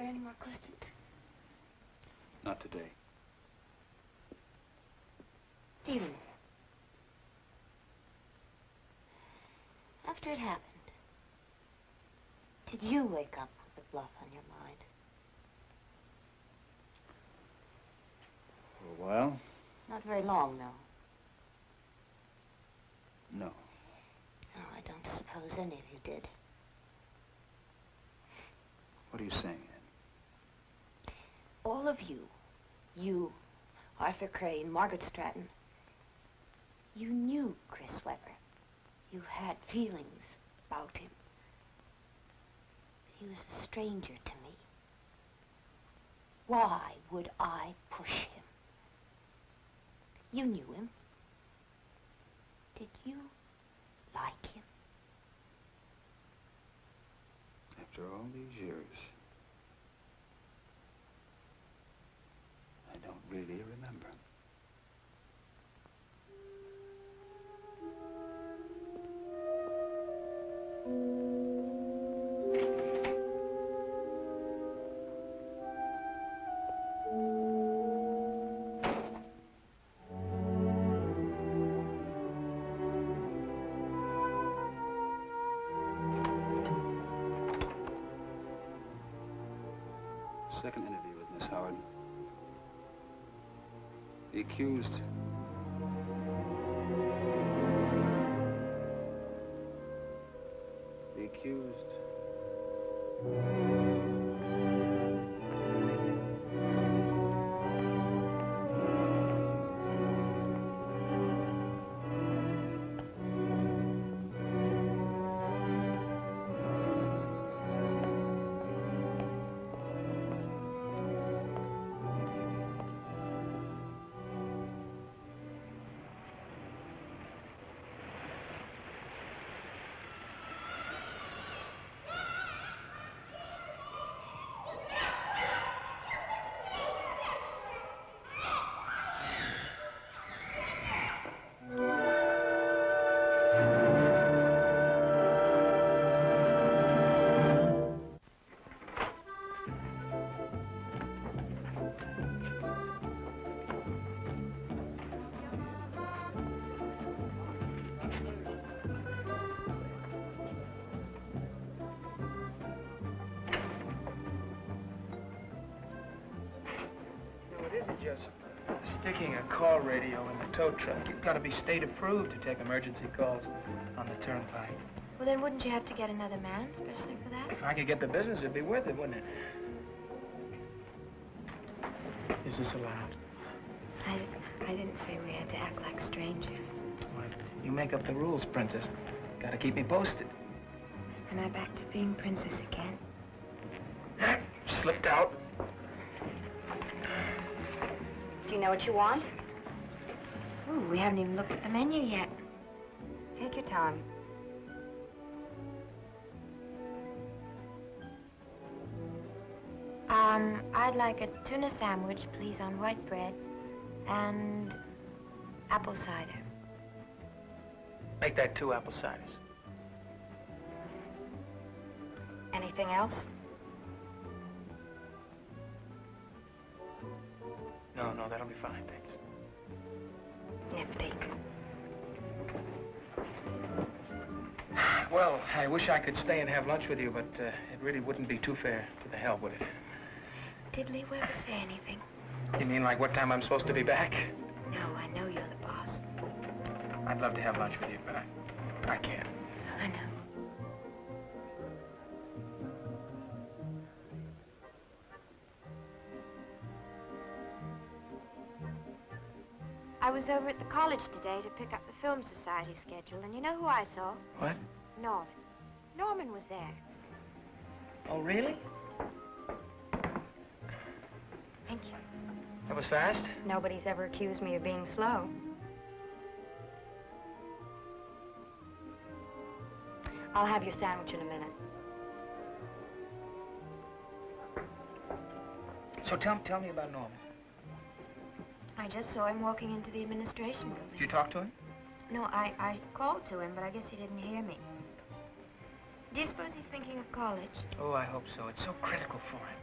there any more questions? Not today. Stephen. After it happened, did you wake up with the bluff on your mind? For a while? Not very long, no. No. No, I don't suppose any of you did. What are you saying, Ed? All of you, Arthur Crane, Margaret Stratton, you knew Chris Webber. You had feelings about him. He was a stranger to me. Why would I push him? You knew him. Did you like him? After all these years, I don't really remember. Second interview with Miss Howard. The accused. The accused. Just sticking a call radio in the tow truck. You've got to be state approved to take emergency calls on the turnpike. Well, then wouldn't you have to get another man especially for that? If I could get the business, it'd be worth it, wouldn't it? Is this allowed? I didn't say we had to act like strangers. Well, you make up the rules, Princess. Got to keep me posted. Am I back to being princess again? Slipped out. Do you know what you want? Ooh, we haven't even looked at the menu yet. Take your time. I'd like a tuna sandwich, please, on white bread, and apple cider. Make that 2 apple ciders. Anything else? No, that'll be fine, thanks. Nifty. Well, I wish I could stay and have lunch with you, but it really wouldn't be too fair to the help, would it? Did Lee Weber say anything? You mean like what time I'm supposed to be back? No, I know you're the boss. I'd love to have lunch with you, but I can't. I know. I was over at the college today to pick up the Film Society schedule, and you know who I saw? What? Norman. Norman was there. Oh, really? Thank you. That was fast? Nobody's ever accused me of being slow. I'll have your sandwich in a minute. So tell me about Norman. I just saw him walking into the administration building. Did you talk to him? No, I called to him, but I guess he didn't hear me. Do you suppose he's thinking of college? Oh, I hope so. It's so critical for him.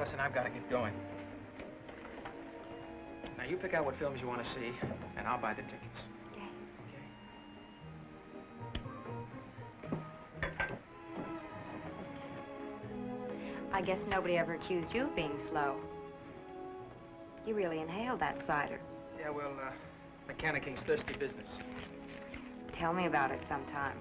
Allison, I've got to get going. Now, you pick out what films you want to see, and I'll buy the tickets. Okay. I guess nobody ever accused you of being slow. You really inhaled that cider. Yeah, well, mechanicing's thirsty business. Tell me about it sometime.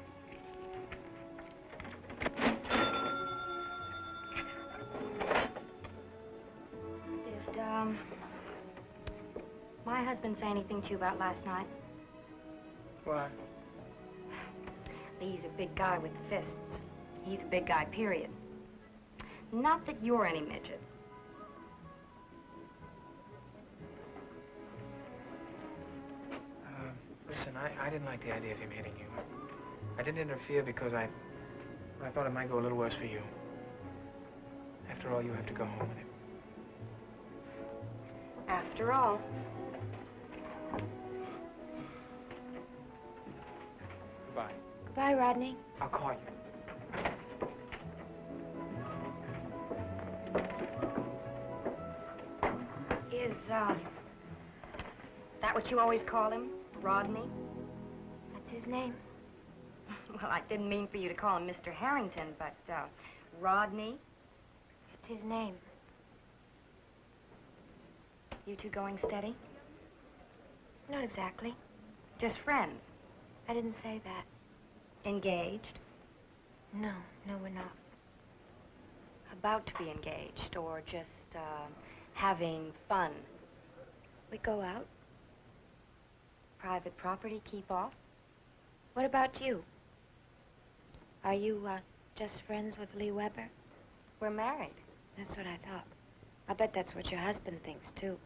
Did, my husband say anything to you about last night? What? He's a big guy with fists. He's a big guy, period. Not that you're any midget. Listen, I didn't like the idea of him hitting you. I didn't interfere because I thought it might go a little worse for you. After all, you have to go home with him. After all. Goodbye. Goodbye, Rodney. I'll call you. Is, that what you always call him? Rodney? That's his name. Well, I didn't mean for you to call him Mr. Harrington, but, Rodney? That's his name. You two going steady? Not exactly. Just friends? I didn't say that. Engaged? No, we're not. About to be engaged, or just, having fun? We go out. Private property, keep off? What about you? Are you, just friends with Lee Weber? We're married. That's what I thought. I bet that's what your husband thinks, too.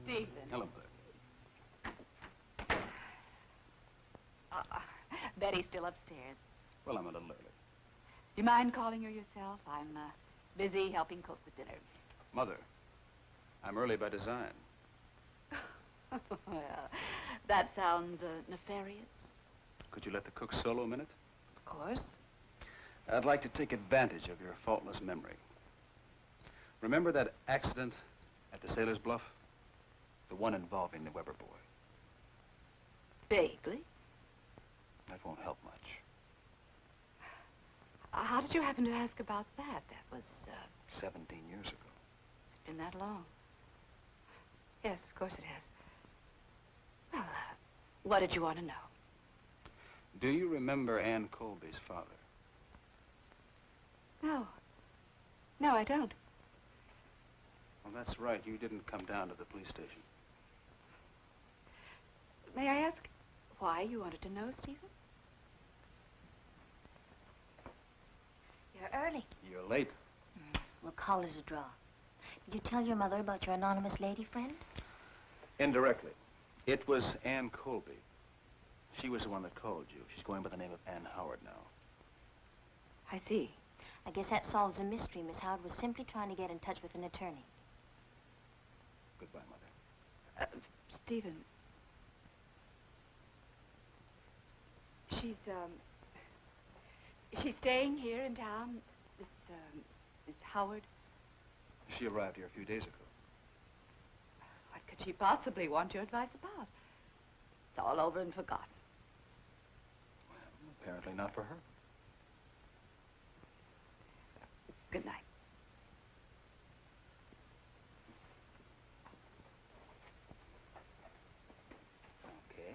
Stephen. Hello, Bert. Betty's still upstairs. Well, I'm a little early. Do you mind calling her yourself? I'm busy helping cook the dinner. Mother, I'm early by design. Well, that sounds nefarious. Could you let the cook solo a minute? Of course. I'd like to take advantage of your faultless memory. Remember that accident at the Sailor's Bluff? The one involving the Weber boy. Vaguely. That won't help much. How did you happen to ask about that? That was, 17 years ago. it's been that long. Yes, of course it has. Well, what did you want to know? Do you remember Ann Colby's father? No. No, I don't. Well, that's right. You didn't come down to the police station. May I ask why you wanted to know, Stephen? You're early. You're late. We'll call it a draw. Did you tell your mother about your anonymous lady friend? Indirectly. It was Ann Colby. She was the one that called you. She's going by the name of Ann Howard now. I see. I guess that solves the mystery. Miss Howard was simply trying to get in touch with an attorney. Goodbye, Mother. Stephen. She's staying here in town, Miss Howard. She arrived here a few days ago. What could she possibly want your advice about? It's all over and forgotten. Well, apparently not for her. Good night. Okay.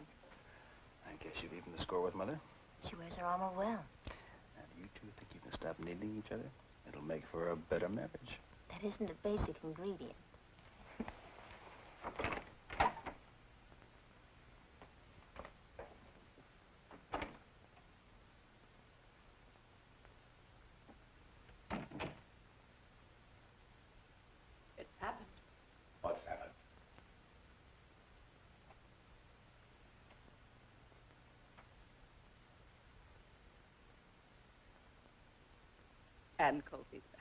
I guess you've even the score with Mother. She wears her armor well. And you two think you can stop needing each other? It'll make for a better marriage. That isn't a basic ingredient. It's happened. What's happened? Ann Colby's back.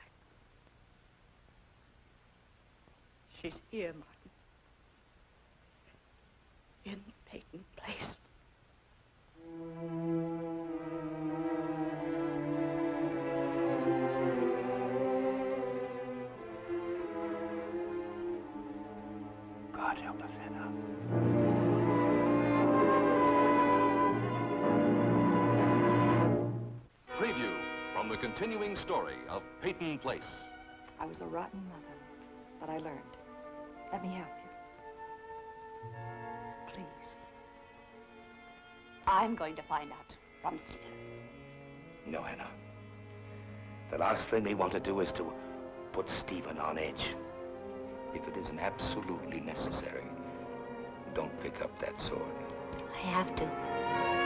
She's here, Martin. In Peyton Place. God help us, Hannah. Preview from the continuing story of Peyton Place. I was a rotten mother, but I learned. Let me help you. Please. I'm going to find out from Stephen. No, Hannah. The last thing we want to do is to put Stephen on edge. If it isn't absolutely necessary, don't pick up that sword. I have to.